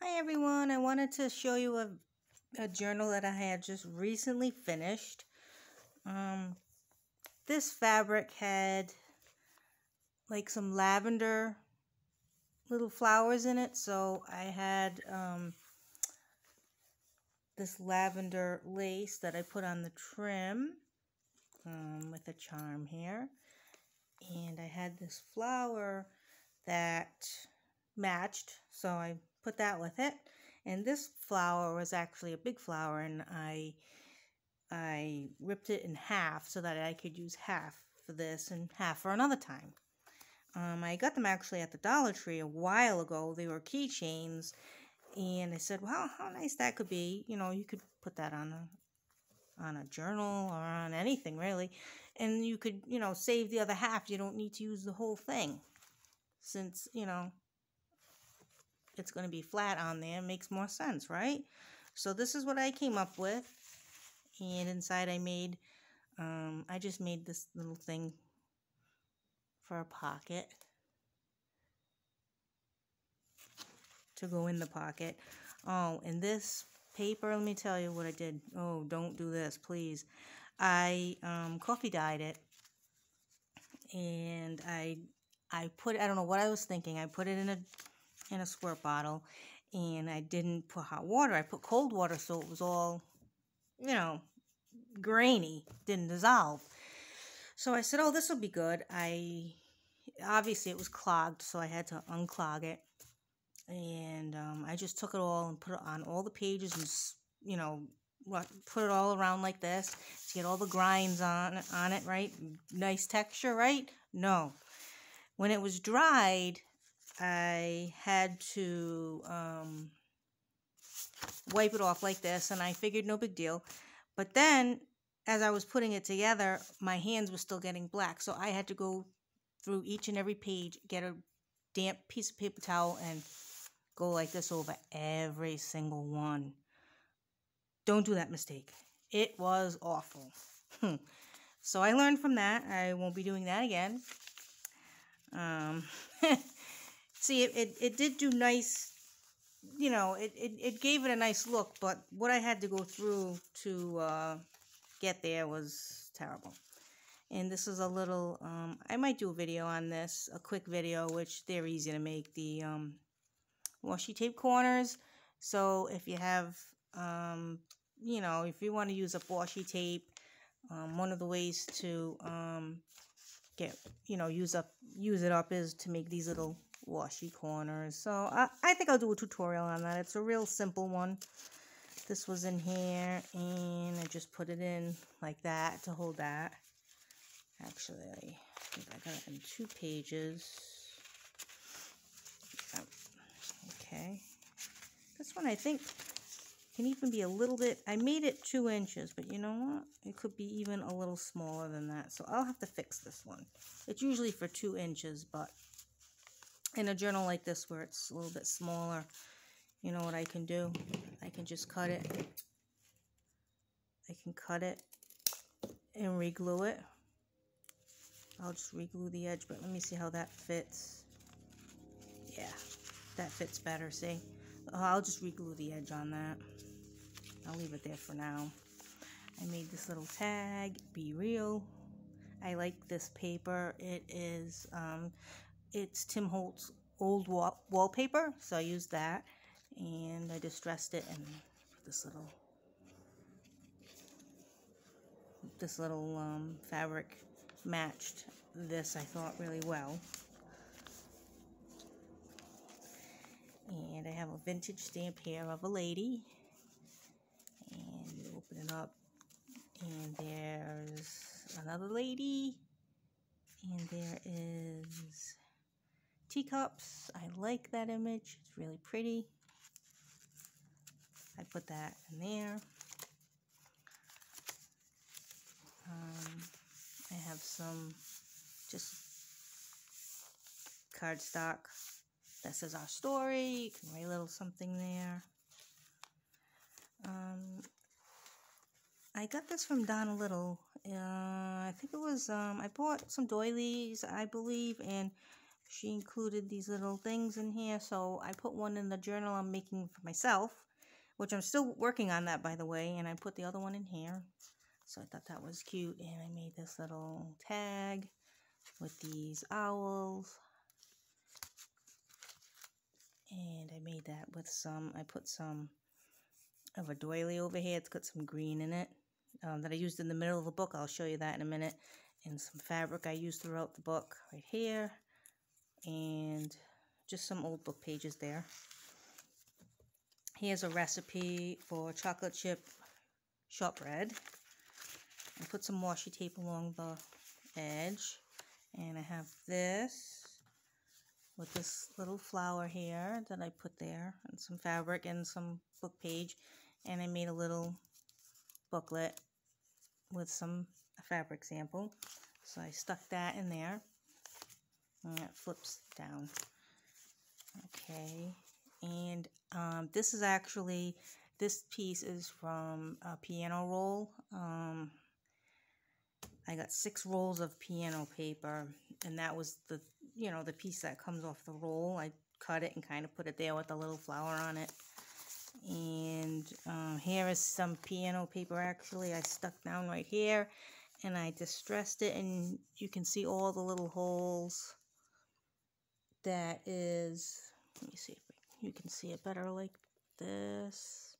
Hi everyone, I wanted to show you a journal that I had just recently finished. This fabric had like some lavender little flowers in it, so I had this lavender lace that I put on the trim with a charm here, and I had this flower that matched, so I put that with it. And this flower was actually a big flower, and I ripped it in half so that I could use half for this and half for another time. I got them actually at the Dollar Tree a while ago. They were keychains, and I said, "Well, how nice that could be. You know, you could put that on a journal or on anything really, and you could, save the other half. You don't need to use the whole thing, since it's going to be flat on there. It makes more sense, right?" So this is what I came up with, and inside I just made this little thing for a pocket to go in the pocket. Oh, and this paper, let me tell you what I did. Oh, don't do this, please. I coffee dyed it, and I put, I don't know what I was thinking. I put it in a squirt bottle, and I didn't put hot water. I put cold water, so it was all, grainy, didn't dissolve. So I said, "Oh, this will be good." Obviously it was clogged, so I had to unclog it, and I just took it all and put it on all the pages, and put it all around like this to get all the grinds on it, right? Nice texture, right? No, when it was dried, I had to wipe it off like this, and I figured no big deal. But then, as I was putting it together, my hands were still getting black, so I had to go through each and every page, get a damp piece of paper towel, and go like this over every single one. Don't do that mistake. It was awful. So I learned from that. I won't be doing that again. See, it did do nice, it gave it a nice look, but what I had to go through to get there was terrible. And this is a little, I might do a video on this, a quick video, which they're easy to make, the washi tape corners. So if you have, if you want to use up washi tape, one of the ways to use it up is to make these little washi corners. So I think I'll do a tutorial on that. It's a real simple one. This was in here, and I just put it in like that to hold that. Actually, I think I got it in 2 pages. Okay. This one I think can even be a little bit, I made it 2 inches, but you know what? It could be even a little smaller than that. So I'll have to fix this one. It's usually for 2 inches, but in a journal like this where it's a little bit smaller, you know what I can do? I can just cut it. I can cut it and re-glue it. I'll just re-glue the edge, but let me see how that fits. Yeah, that fits better, see? I'll just re-glue the edge on that. I'll leave it there for now. I made this little tag, "Be Real." I like this paper. It is, it's Tim Holtz old wallpaper, so I used that, and I distressed it, and this little fabric matched this, I thought, really well. And I have a vintage stamp here of a lady, and you open it up, and there's another lady, and there is teacups. I like that image. It's really pretty. I put that in there. I have some just cardstock that says our story. You can write a little something there. I got this from Donna Little. I think it was, I bought some doilies, I believe, and she included these little things in here, so I put one in the journal I'm making for myself, which I'm still working on that, by the way, and I put the other one in here. So I thought that was cute, and I made this little tag with these owls. And I made that with I put some of a doily over here. It's got some green in it that I used in the middle of the book. I'll show you that in a minute. And some fabric I used throughout the book right here. And just some old book pages there. Here's a recipe for chocolate chip shortbread. I put some washi tape along the edge. And I have this with this little flower here that I put there, and some fabric and some book page, and I made a little booklet with some fabric sample. So I stuck that in there, and it flips down. Okay, and this is actually, this piece is from a piano roll. I got 6 rolls of piano paper, and that was the, you know, the piece that comes off the roll. I cut it and kind of put it there with a little flower on it. And here is some piano paper actually I stuck down right here, and I distressed it, and you can see all the little holes. That is, let me see if you can see it better like this.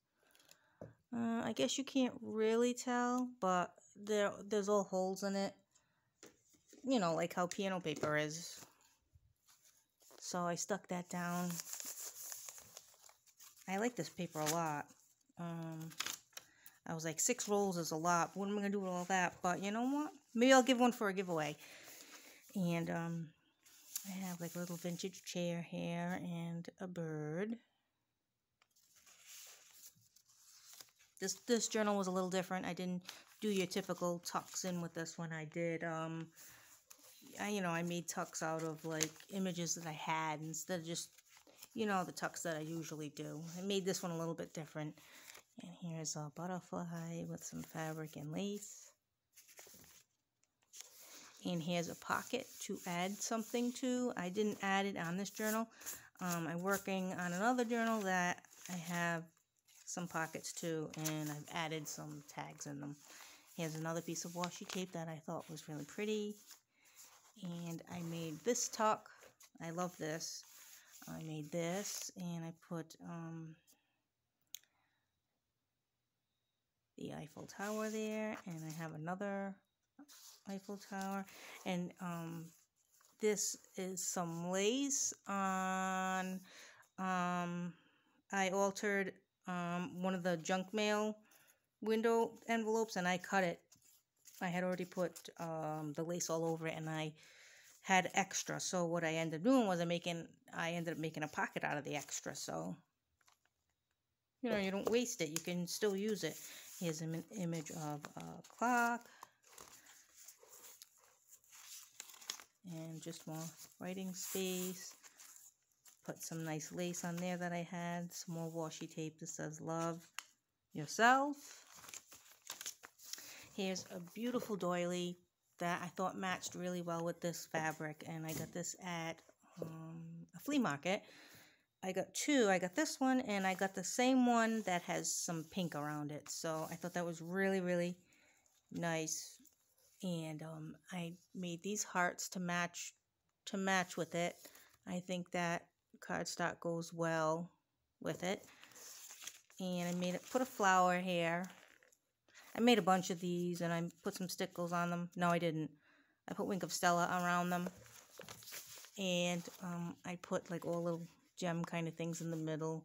I guess you can't really tell, but there's all holes in it, you know, like how piano paper is. So I stuck that down. I like this paper a lot. I was like, 6 rolls is a lot. What am I gonna do with all that? But you know what? Maybe I'll give one for a giveaway. And I have like a little vintage chair here and a bird. This journal was a little different. I didn't do your typical tucks in with this one. I did, I made tucks out of like images that I had instead of just, you know, the tucks that I usually do. I made this one a little bit different. And here's a butterfly with some fabric and lace. And here's a pocket to add something to. I didn't add it on this journal. I'm working on another journal that I have some pockets too, and I've added some tags in them. Here's another piece of washi tape that I thought was really pretty. And I made this tuck. I love this. I made this, and I put the Eiffel Tower there, and I have another Eiffel Tower, and this is some lace on, I altered one of the junk mail window envelopes, and I cut it. I had already put the lace all over it, and I had extra, so what I ended up doing was I ended up making a pocket out of the extra, so you know, you don't waste it, you can still use it. Here's an image of a clock, and just more writing space. Put some nice lace on there that I had, some more washi tape that says love yourself. Here's a beautiful doily that I thought matched really well with this fabric, and I got this at a flea market. I got 2. I got this one, and I got the same one that has some pink around it. So I thought that was really, really nice. And I made these hearts to match with it. I think that cardstock goes well with it. And I put a flower here. I made a bunch of these, and I put some stickles on them. No, I didn't. I put Wink of Stella around them. And I put like all little gem kind of things in the middle.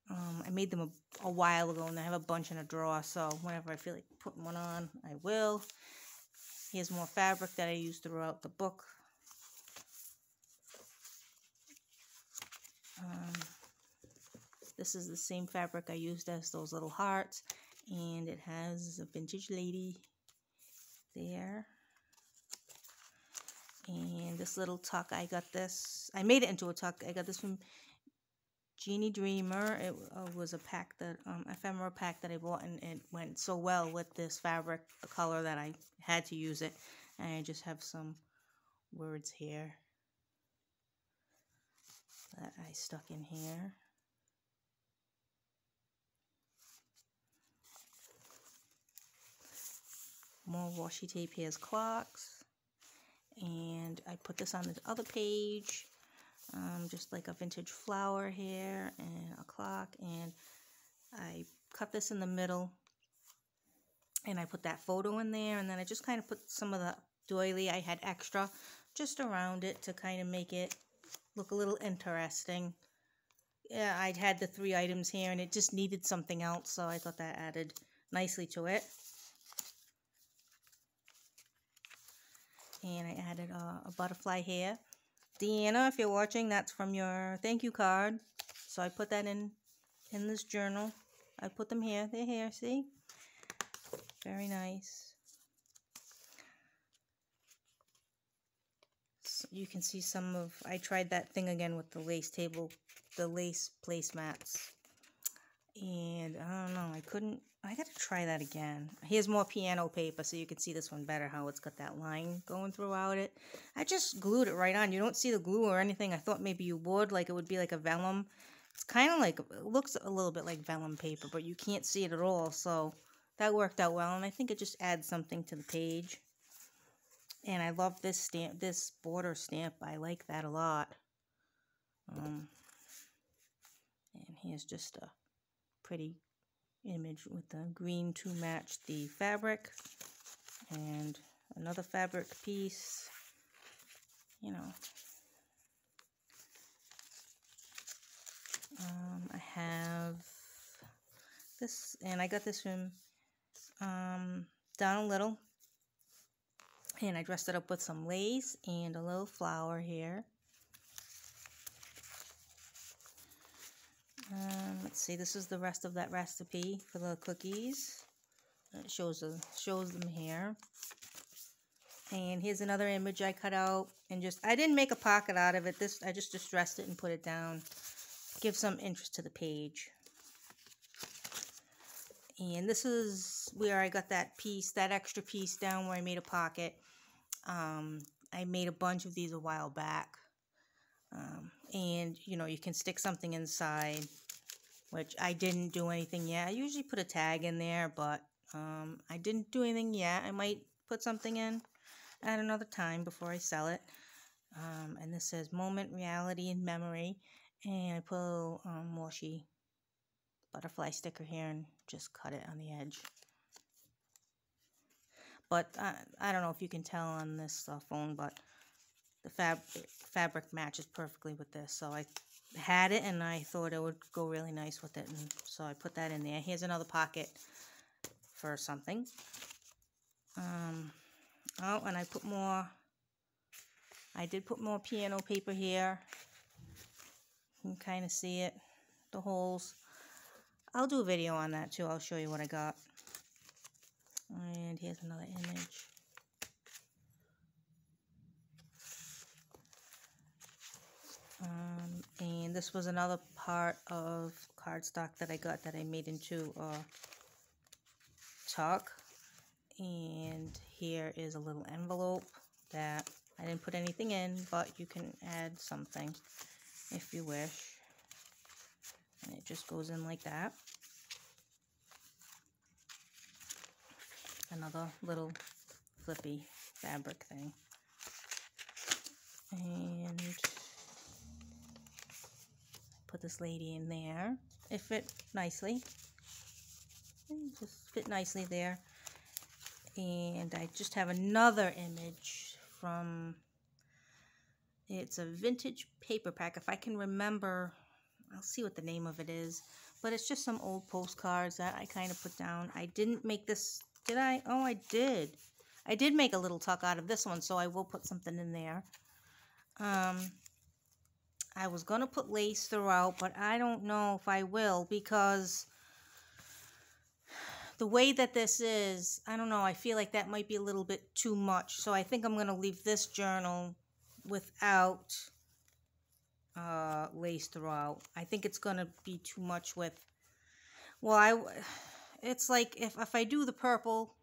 I made them a while ago, and I have a bunch in a drawer, so whenever I feel like putting one on, I will. Here's more fabric that I used throughout the book. This is the same fabric I used as those little hearts, and it has a vintage lady there. And this little tuck, I made it into a tuck. I got this from Jeannie Dreamer. It was a pack that, ephemera pack that I bought, and it went so well with this fabric, the color, that I had to use it. And I just have some words here. that I stuck in here. More washi tape. Here's clocks. And I put this on the other page. Just like a vintage flower here and a clock. And I cut this in the middle. And I put that photo in there. And then I just kind of put some of the doily I had extra just around it to kind of make it look a little interesting. Yeah, I had the 3 items here and it just needed something else, so I thought that added nicely to it. And I added a butterfly here. Deanna, if you're watching, that's from your thank you card. So I put that in this journal. I put them here. They're here, see? Very nice. You can see some of, I tried that thing again with the lace table, the lace placemats. And I don't know, I gotta try that again. Here's more piano paper so you can see this one better, how it's got that line going throughout it. I just glued it right on. You don't see the glue or anything. I thought maybe you would, like it would be like a vellum. It's kind of like, it looks a little bit like vellum paper, but you can't see it at all. So that worked out well, and I think it just adds something to the page. And I love this stamp, this border stamp. I like that a lot. And here's just a pretty image with the green to match the fabric. And another fabric piece. You know. I have this, and I got this from Donald Little. And I dressed it up with some lace and a little flower here. Let's see, this is the rest of that recipe for the cookies. It shows them here. And here's another image I cut out, and I didn't make a pocket out of it. I just distressed it and put it down. Give some interest to the page. And this is where I got that piece, that extra piece down where I made a pocket. I made a bunch of these a while back. And, you know, you can stick something inside, which I didn't do anything yet. I usually put a tag in there, but I didn't do anything yet. I might put something in at another time before I sell it. And this says Moment, Reality, and Memory. And I put a little washi butterfly sticker here and just cut it on the edge. But I don't know if you can tell on this phone, but the fabric matches perfectly with this. So I had it and I thought it would go really nice with it. And so I put that in there. Here's another pocket for something. Oh, and I put more. I did put more piano paper here. You can kind of see it, the holes. I'll do a video on that too. I'll show you what I got. And here's another image. And this was another part of cardstock that I got that I made into a tuck. And here is a little envelope that I didn't put anything in, but you can add something if you wish. And it just goes in like that. Another little flippy fabric thing. And put this lady in there. It fit nicely. It just fit nicely there. And I just have another image from, it's a vintage paper pack. If I can remember, I'll see what the name of it is. But it's just some old postcards that I kind of put down. I didn't make this, did I? Oh, I did. I did make a little tuck out of this one, so I will put something in there. I was going to put lace throughout, but I don't know if I will, because the way that this is, I don't know, I feel like that might be a little bit too much. So I think I'm going to leave this journal without lace throughout. I think it's going to be too much with, well, it's like if I do the purple,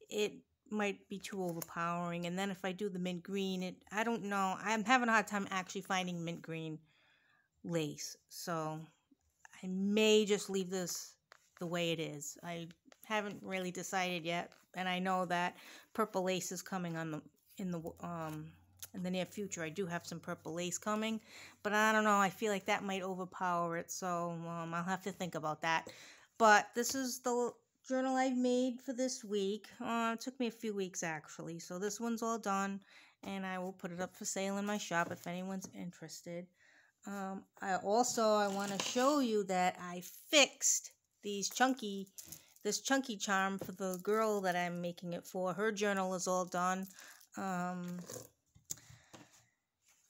it might be too overpowering. And then if I do the mint green, I don't know. I'm having a hard time actually finding mint green lace. So I may just leave this the way it is. I haven't really decided yet, and I know that purple lace is coming on in the near future. I do have some purple lace coming, but I don't know. I feel like that might overpower it, so I'll have to think about that. But this is the journal I made for this week. It took me a few weeks actually, so this one's all done, and I will put it up for sale in my shop if anyone's interested. I want to show you that I fixed this chunky charm for the girl that I'm making it for. Her journal is all done.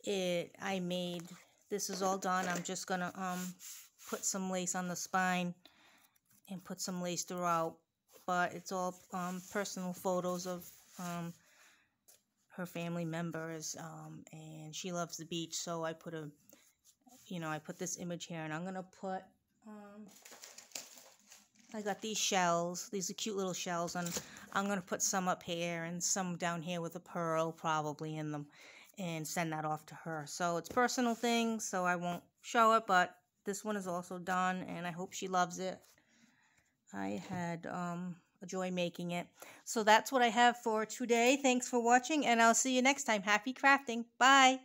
This is all done. I'm just gonna put some lace on the spine and put some lace throughout, but it's all personal photos of her family members, and she loves the beach, so I put I put this image here, and I'm gonna put I got these shells. These are cute little shells, and I'm gonna put some up here and some down here with a pearl probably in them, and send that off to her. So it's personal things, so I won't show it, but this one is also done, and I hope she loves it. I had a joy making it. So that's what I have for today. Thanks for watching, and I'll see you next time. Happy crafting. Bye.